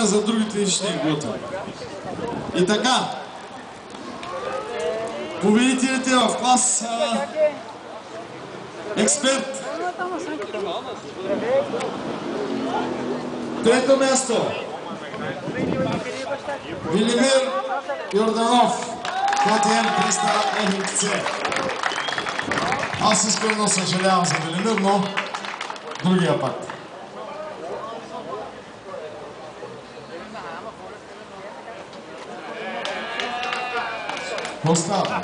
а за другите ще ги готвим. И така, победителите в клас експерт. Трето място. Велимир Йорданов, КТМ 300 МХЦ. Аз искрено съжалявам за Велимир, но другия път. Какво става?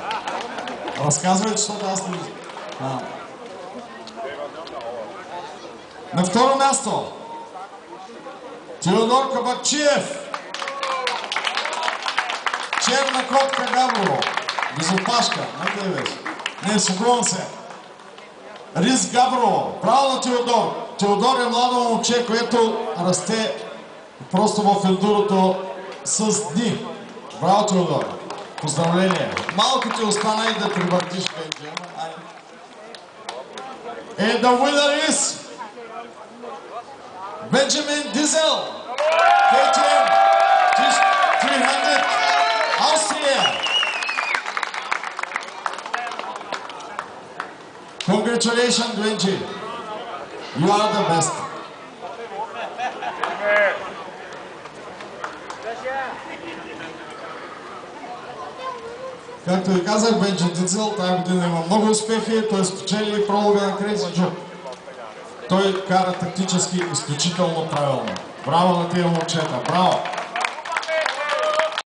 Разказвай, защото аз не... На второ място Теодор Кабакчиев. Черна котка Габрово. Безопашка. Не беше. Не, шегувам се. Рис Габрово. Браво на Теодор. Теодор е младо момче, което расте просто в ендурото с дни. Браво, Теодор. Поздравление. Малко ти остана и да прибъртиш вече. And the winner is Benjamin Diesel. KTM 300 Austria. Congratulations, Benji. You are the best. Както ви казах, Бенджи Дизел тази година има много успехи. Той спечели пролога на Crazy Job. Той кара тактически изключително правилно. Браво на тия момчета! Браво!